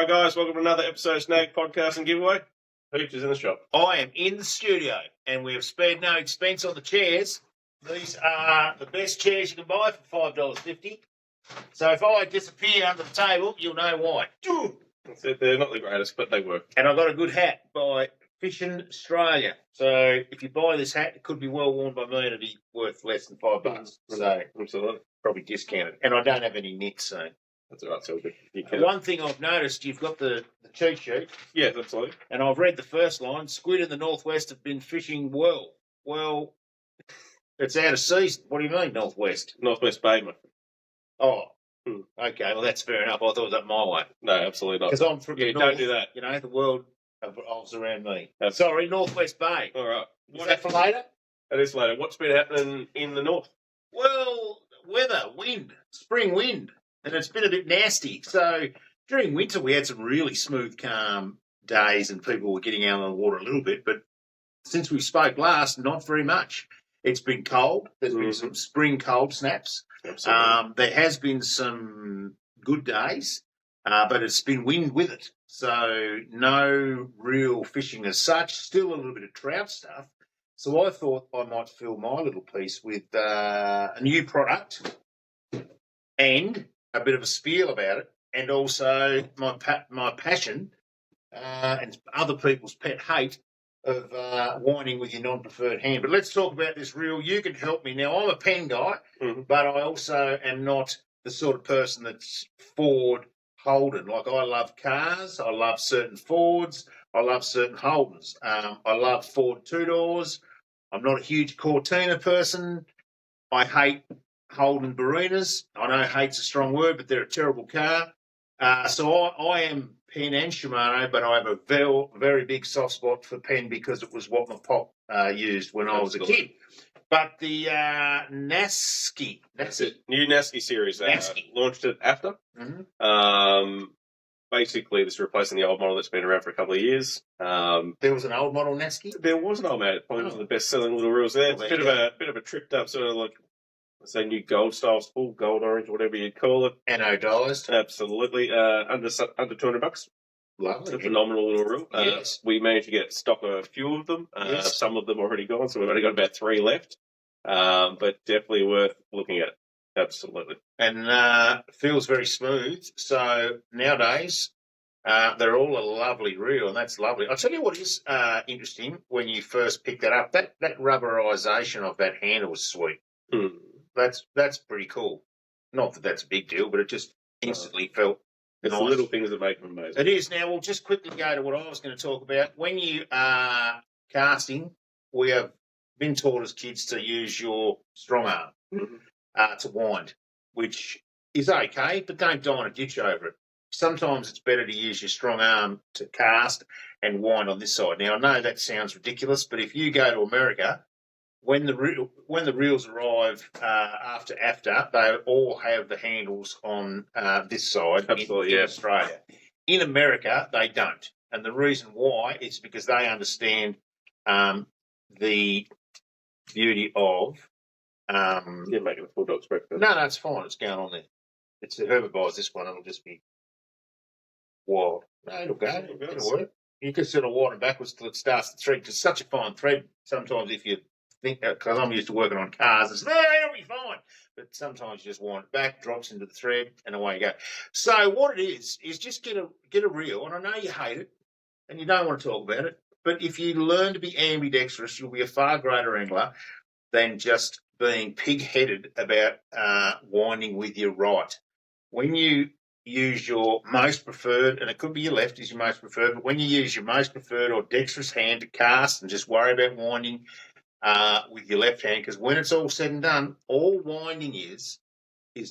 guys, welcome to another episode of Snagged Podcast and Giveaway. Hooch is in the shop. I am in the studio, and we have spared no expense on the chairs. These are the best chairs you can buy for $5.50. So if I disappear under the table, you'll know why. They're not the greatest, but they work. And I got a good hat by Fishing Australia. So if you buy this hat, it could be well worn by me and it'd be worth less than $5. So Absolutely. probably discounted. And I don't have any knits, so. That's all right, so good. One thing I've noticed, you've got the cheat sheet. Yeah, absolutely. And I've read the first line, squid in the northwest have been fishing well. Well, it's out of season. What do you mean, northwest? Northwest Bay, mate. Oh, okay. Well, that's fair enough. I thought it was up my way. No, absolutely not. Because I'm from the north. Don't do that. You know, the world revolves around me. Absolutely. Sorry, Northwest Bay. All right. Is that for later? That is later. What's been happening in the north? Well, weather, wind, spring wind. And it's been a bit nasty. So during winter, we had some really smooth, calm days and people were getting out on the water a little bit. But since we spoke last, not very much. It's been cold. There's been some spring cold snaps. There has been some good days, but it's been wind with it. So no real fishing as such. Still a little bit of trout stuff. So I thought I might fill my little piece with a new product and a bit of a spiel about it, and also my passion and other people's pet hate of whining with your non-preferred hand. But let's talk about this reel. You can help me. Now, I'm a pen guy, but I also am not the sort of person that's Ford Holden. Like, I love cars. I love certain Fords. I love certain Holdens. I love Ford two-doors. I'm not a huge Cortina person. I hate Holden Barinas. I know hate's a strong word, but they're a terrible car. So I am Pen and Shimano, but I have a very, very big soft spot for Pen because it was what my pop used when I was a kid. But the Nasky. That's it. New Nasky series. Nasky. Launched it after. Basically, this is replacing the old model that's been around for a couple of years. There was an old model Nasky? There was an old man. Probably one of the best-selling little reels there. It's a bit of a tripped-up sort of like, let's say, new gold style spool, gold orange, whatever you'd call it. Anodized. Absolutely. Under $200. Lovely. A phenomenal little reel. Yes. We managed to get stock of a few of them. Yes. Some of them already gone, so we've only got about 3 left. But definitely worth looking at. Absolutely. And feels very smooth. So nowadays, they're all a lovely reel, and that's lovely. I'll tell you what is interesting when you first pick that up. That rubberization of that handle was sweet. That's pretty cool. Not that that's a big deal, but it just instantly felt it's nice. the little things that make them amazing. It is. Now, we'll just quickly go to what I was going to talk about. When you are casting, we have been taught as kids to use your strong arm to wind, which is okay, but don't die in a ditch over it. Sometimes it's better to use your strong arm to cast and wind on this side. Now, I know that sounds ridiculous, but if you go to America, when the reels arrive after AFTA, they all have the handles on this side in Australia. In America, they don't. And the reason why is because they understand the beauty of... You're making a full dog's breakfast. No, it's fine. It's going on there. It's the herbivores, this one. It'll just be wild. No, it'll go. It'll work. You can sort of wind it backwards till it starts to thread. It's such a fine thread. Sometimes if you think, because I'm used to working on cars, it's, it'll be fine. But sometimes you just wind it back, drops into the thread, and away you go. So what it is just get a reel, and I know you hate it, and you don't want to talk about it, but if you learn to be ambidextrous, you'll be a far greater angler than just being pig-headed about winding with your right. When you use your most preferred, and it could be your left is your most preferred, but when you use your most preferred or dexterous hand to cast and just worry about winding with your left hand, because when it's all said and done, all winding is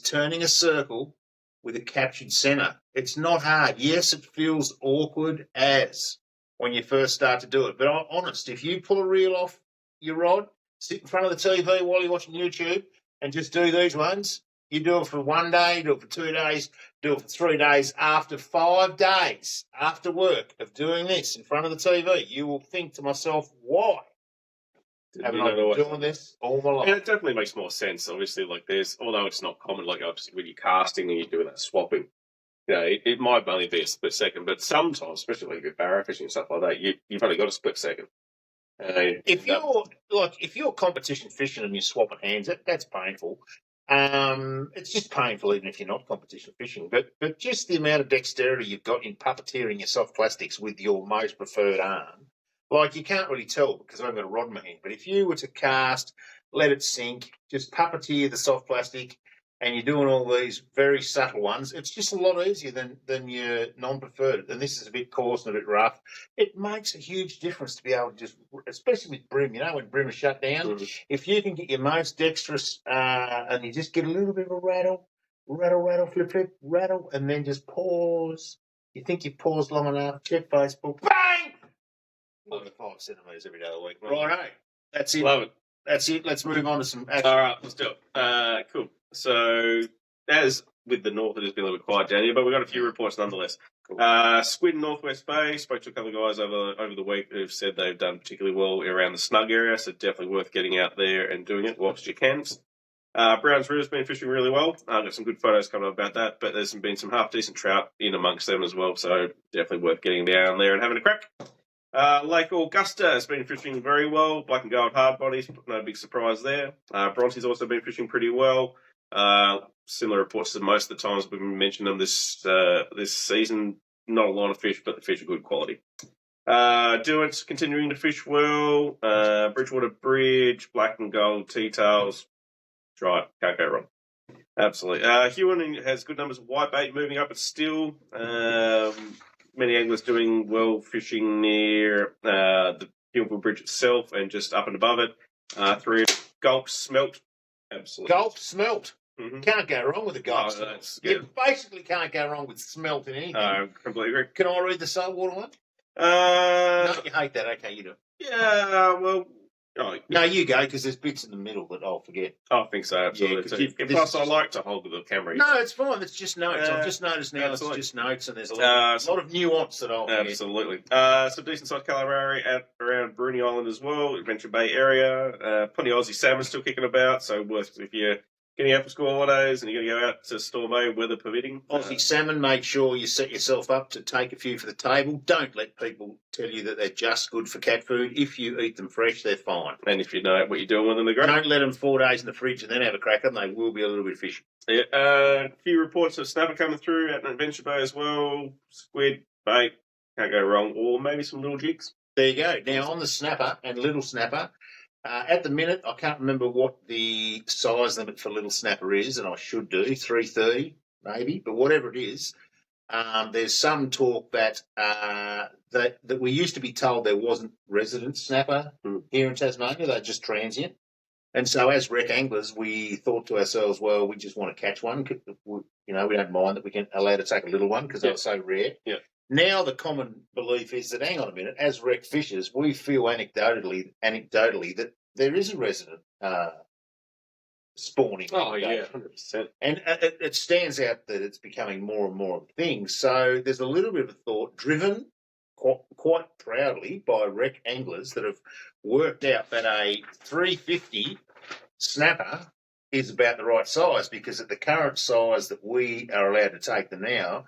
turning a circle with a captured centre. It's not hard. Yes, it feels awkward as when you first start to do it, but I'm honest, if you pull a reel off your rod, sit in front of the TV while you're watching YouTube and just do these ones, you do it for 1 day, do it for 2 days, do it for 3 days. After 5 days, after work of doing this in front of the TV, you will think to myself, why haven't I been doing this all my life? And it definitely makes more sense. Obviously, like although it's not common, like obviously when you're casting and you're doing that swapping, it might only be a split second, but sometimes, especially like with barrow fishing and stuff like that, you've only got a split second. If you're competition fishing and you're swapping hands, that's painful. It's just painful even if you're not competition fishing. But just the amount of dexterity you've got in puppeteering your soft plastics with your most preferred arm, like you can't really tell because I've got a rod in my hand. But if you were to cast, let it sink, just puppeteer the soft plastic, and you're doing all these very subtle ones, it's just a lot easier than your non-preferred. And this is a bit coarse and a bit rough. It makes a huge difference to be able to just, especially with brim, when brim is shut down, if you can get your most dexterous and you just get a little bit of a rattle, flip, rattle, and then just pause. You think you've paused long enough, check Facebook, bang! 45 centimetres every day of the week. Right, that's it. Love it. That's it. Let's move on to some action. All right, let's do it. Cool. So, as with the north, it has been a little bit quiet down here, but we've got a few reports nonetheless. Cool. Squid in Northwest Bay. Spoke to a couple of guys over the week who've said they've done particularly well around the snug area, so definitely worth getting out there and doing it whilst you can. Browns River's been fishing really well. I've got some good photos coming up about that, but there's been some half-decent trout in amongst them as well, so definitely worth getting down there and having a crack. Lake Augusta has been fishing very well. Black and gold hard bodies, no big surprise there. Bronte's also been fishing pretty well. Similar reports to most of the times we've mentioned them this season. Not a lot of fish, but the fish are good quality. Derwent's continuing to fish well. Bridgewater Bridge, black and gold T-tails. Try it. Can't go wrong. Absolutely. Hewan has good numbers of whitebait moving up at still. Many anglers doing well fishing near the Hillville Bridge itself and just up and above it. 3 gulp smelt. Absolutely. Gulp smelt. Mm-hmm. Can't go wrong with a gulp smelt. You basically can't go wrong with smelt in anything. I completely agree. Can I read the saltwater one? No, you hate that. Okay, you do. Yeah, well... No, you go, because there's bits in the middle that I'll forget. I think so, absolutely. Yeah, plus, I like to hold the camera. No, it's fine. It's just notes. I've just noticed now it's just notes, and there's a lot of nuance that I'll forget. Absolutely. Some decent-sized calamari around Bruny Island as well, Adventure Bay area. Plenty of Aussie salmon still kicking about, so worth if you're getting out for school holidays and you're going to go out to Storm Bay, weather permitting. Aussie salmon, make sure you set yourself up to take a few for the table. Don't let people tell you that they're just good for cat food. If you eat them fresh, they're fine. And if you know what you're doing with them, they're great. Don't let them 4 days in the fridge and then have a crack at them. They will be a little bit fishy. Yeah, a few reports of snapper coming through out in Adventure Bay as well. Squid, bait, can't go wrong. Or maybe some little jigs. There you go. Now, on the snapper and little snapper, at the minute, I can't remember what the size limit for little snapper is, and I should do, 330 maybe, but whatever it is, there's some talk that that we used to be told there wasn't resident snapper here in Tasmania, they're just transient. And so as rec anglers, we thought to ourselves, well, we just want to catch one. We don't mind that we can allow to take a little one because they're so rare. Yeah. Now the common belief is that, hang on a minute, as rec fishers, we feel anecdotally that there is a resident spawning. Oh, yeah, 100%. And it stands out that it's becoming more and more of a thing. So there's a little bit of a thought driven quite proudly by rec anglers that have worked out that a 350 snapper is about the right size, because at the current size that we are allowed to take them now,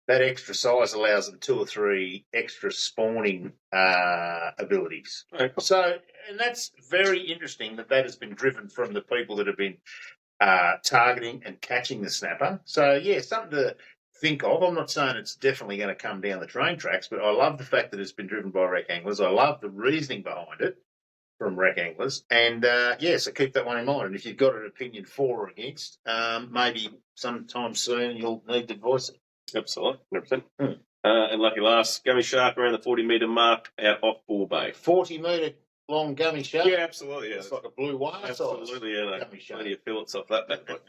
that extra size allows them 2 or 3 extra spawning abilities. Okay. So, and that's very interesting that has been driven from the people that have been targeting and catching the snapper. So, yeah, something to think of. I'm not saying it's definitely going to come down the train tracks, but I love the fact that it's been driven by rec anglers. I love the reasoning behind it from rec anglers. And, so keep that one in mind. And if you've got an opinion for or against, maybe sometime soon you'll need to voice it. Absolutely, 100%. And lucky last, gummy shark around the 40-metre mark out off Bull Bay. 40-metre long gummy shark? Yeah, absolutely. Yeah. It's like a blue whale. Absolutely, yeah. Gummy shark. Plenty of fillets off that back.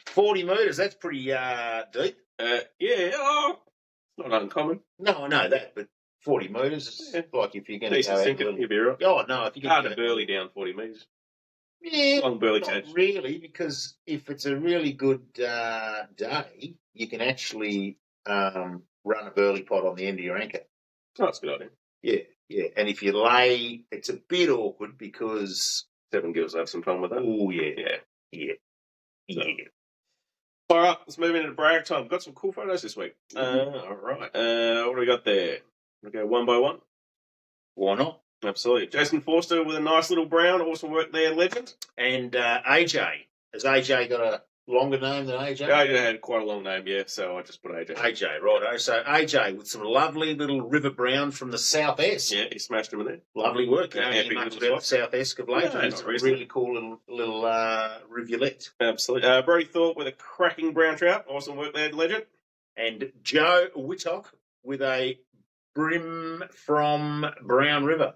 40 metres, that's pretty deep. Not uncommon. No, I know that, but 40 metres is like if you're going to go out sinker, you'll be right. Oh, no, if you're hard to burley down 40 metres. Yeah, long burley not catch. Really, because if it's a really good day, you can actually run a burley pot on the end of your anchor. Oh, that's a good idea. Yeah. And if you lay, it's a bit awkward because 7 girls have some fun with that. Oh, yeah. All right, let's move into brag time. Got some cool photos this week. All right. What do we got there? We go one by one. Why not? Absolutely. Jason Forster with a nice little brown. Awesome work there, legend. And AJ. Has AJ got a longer name than AJ? AJ had quite a long name, yeah, so I just put AJ. AJ, right. So AJ with some lovely little river brown from the South Esk. Yeah, he smashed him in there. Lovely work. You Yeah, don't hear much about the South Esk of late. No, It's not a recently. really cool little rivulet. Absolutely. Brody Thorpe with a cracking brown trout. Awesome work there, legend. And Joe Whittock with a brim from Brown River.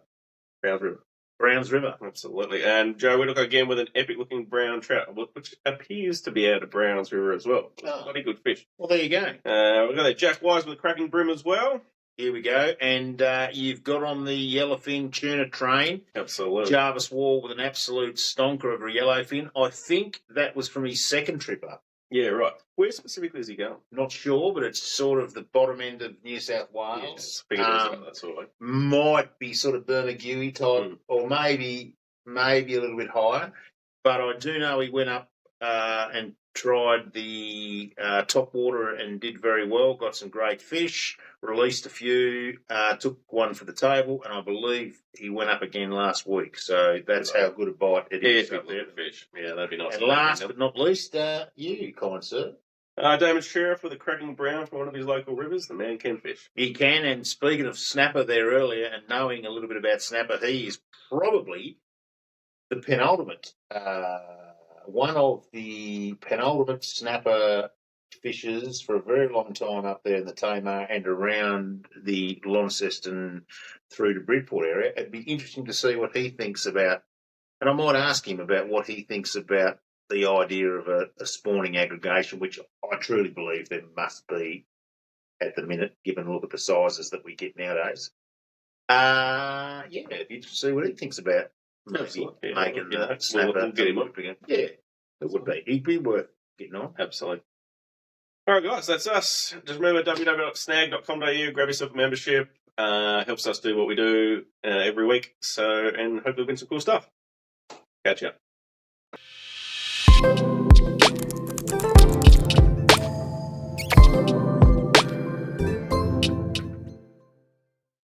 Browns River. Absolutely. And Joe Whitlock again with an epic-looking brown trout, which appears to be out of Browns River as well. Oh. Bloody good fish. Well, there you go. We've got there Jack Wise with a cracking brim as well. Here we go. And you've got on the yellowfin tuna train, Absolutely. Jarvis Wall with an absolute stonker of a yellowfin. I think that was from his second trip up. Yeah, right. Where specifically is he going? Not sure, but it's sort of the bottom end of New South Wales. That's all right. Might be sort of Bermagui type, or maybe a little bit higher. But I do know he went up and tried the top water and did very well. Got some great fish, released a few, took one for the table, and I believe he went up again last week. So that's how good a bite it is up there. Fish. Yeah, that'd be nice. And last but not least, you, kind sir. Damon Sheriff with a cracking brown from one of his local rivers. The man can fish. He can, and speaking of snapper there earlier and knowing a little bit about snapper, he is probably the penultimate, one of the penultimate snapper fishers for a very long time up there in the Tamar and around the Launceston through to Bridport area. It'd be interesting to see what he thinks about, and I might ask him about what he thinks about the idea of a spawning aggregation, which I truly believe there must be at the minute, given a look at the sizes that we get nowadays. Yeah, it'd be interesting to see what he thinks about maybe making the snapper. We'll get him up again. Yeah, it would be. He'd be worth getting on. Absolutely. All right, guys, that's us. Just remember www.snag.com.au, grab yourself a membership. Helps us do what we do every week. So, and hopefully win some cool stuff. Catch ya.